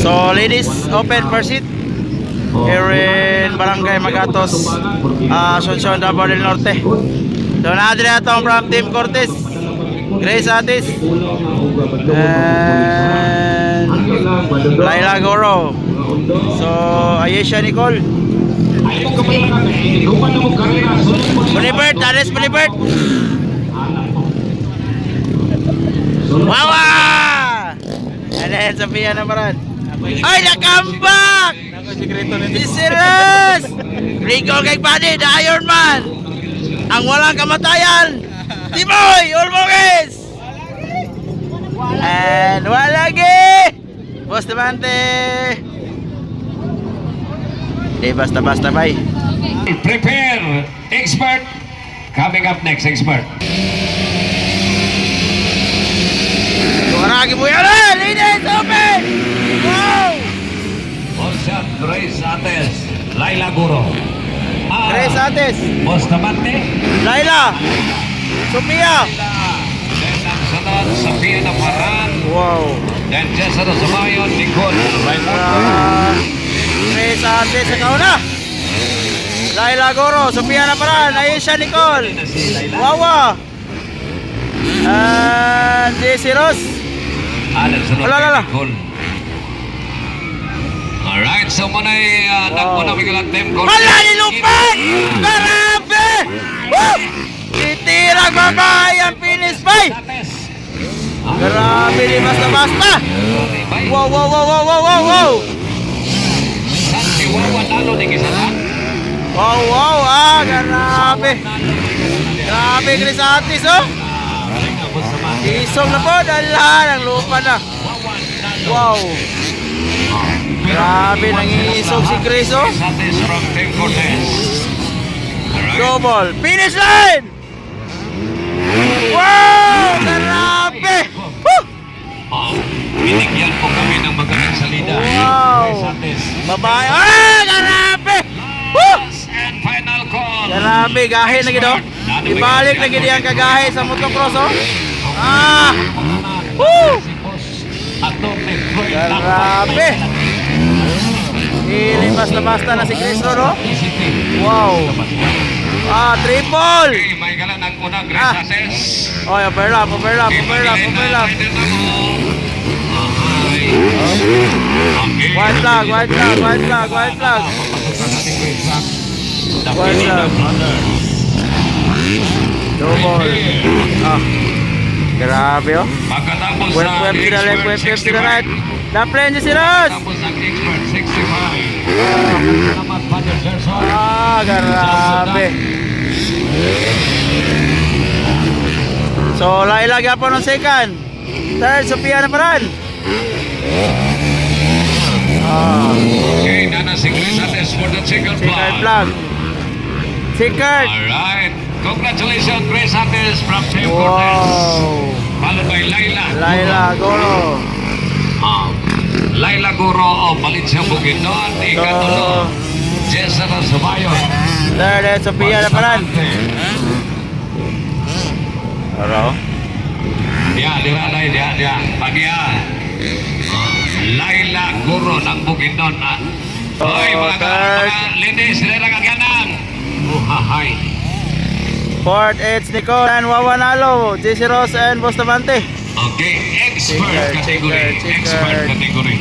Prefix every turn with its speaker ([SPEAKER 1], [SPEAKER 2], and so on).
[SPEAKER 1] So ladies, open first seat here in Barangay Magatos, Asuncion, Davao del Norte. So natin itong from Team Cortez, Grace Atis and Laila Goro. So Ayesha Nicole, Punibert, Ares Punibert, Wawa, and then Sophia Nabaran. Ay, nakambak! Si Silas! Rico kay Buddy, the Iron Man! Ang walang kamatayan! Timoy Olmoges! And walagi! Bustamante! Di basta-basta, bye!
[SPEAKER 2] Prepare, expert. Coming up next, expert.
[SPEAKER 1] Kuragi mo yan! Ladies, open! Wow!
[SPEAKER 2] Bolsat, Grace Ates, Laila Guro.
[SPEAKER 1] Grace Ates,
[SPEAKER 2] Bustamante.
[SPEAKER 1] Laila, Sophia.
[SPEAKER 2] Then ang sunod, Sophia Naparan.
[SPEAKER 1] Wow!
[SPEAKER 2] Then Jessero Sumayon, Nicole.
[SPEAKER 1] Grace Ates, ikaw na! Laila Goro, Sophia Naparan, Ayesha Nicole, Wawa, and JC Ross.
[SPEAKER 2] Alam sunod
[SPEAKER 1] Alala.
[SPEAKER 2] Nicole. Alright, so muna nagmuna bigalang team.
[SPEAKER 1] Hala, nilupan! Grabe! Woo! Titirang babae ang finish bay! Grabe, di basta-basta! Wow, wow, wow, wow, wow, wow, wow!
[SPEAKER 2] Si Wawa nalo ni Kisalan.
[SPEAKER 1] Wow, wow, grabe! Grabe, Chris Atis, oh! Isong na po, dala ng lupa na. Wow! Grabe, nangiisog si Chris, oh! Double, finish line! Wow! Grabe! Woo!
[SPEAKER 2] Binigyan po kami ng magandang salida.
[SPEAKER 1] Wow! Babae, grabe! Woo!
[SPEAKER 2] And final call.
[SPEAKER 1] Grabe, gahe na gito. Ibalik na gito ang kagahe sa motocross, oh! Woo! Grabe! Hindi basta-basta na si Chris Ron, oh! Wow! Triple!
[SPEAKER 2] Okay, may galang nagpunang Grace Ates.
[SPEAKER 1] Oh, overlap, overlap, overlap, overlap. White flag, white flag, white flag, white flag. White flag. Double. Grabe, oh.
[SPEAKER 2] Pagkatapos
[SPEAKER 1] Web sila left, web sila right. Daplane niya si Ross.
[SPEAKER 2] Tapos ang expert 65. Salamat Father Gerson.
[SPEAKER 1] Grabe. So, Laila po ng second. Third, Sophia Naparan.
[SPEAKER 2] Okay, nana si Grace Ates for the second
[SPEAKER 1] Second
[SPEAKER 2] flag.
[SPEAKER 1] flag. Second.
[SPEAKER 2] Alright. Congratulations, Grace Ates from Team Cortez.
[SPEAKER 1] Wow.
[SPEAKER 2] Followed by Laila.
[SPEAKER 1] Laila Goro.
[SPEAKER 2] Laila Guro o Valencia Bukidnon. Ikatulo, Jessera Sumayon.
[SPEAKER 1] Third, Sophia Naparan. Hello?
[SPEAKER 2] Dia, Pagya. Laila Guro ng Bukidnon. Hoy, mga ladies, sila lang agyanan. Uhahay.
[SPEAKER 1] Fourth, it's Nicole and Wawa Nalo, JC Ross and Bustamante.
[SPEAKER 2] Okay, expert category.
[SPEAKER 1] Checker.
[SPEAKER 2] Expert category.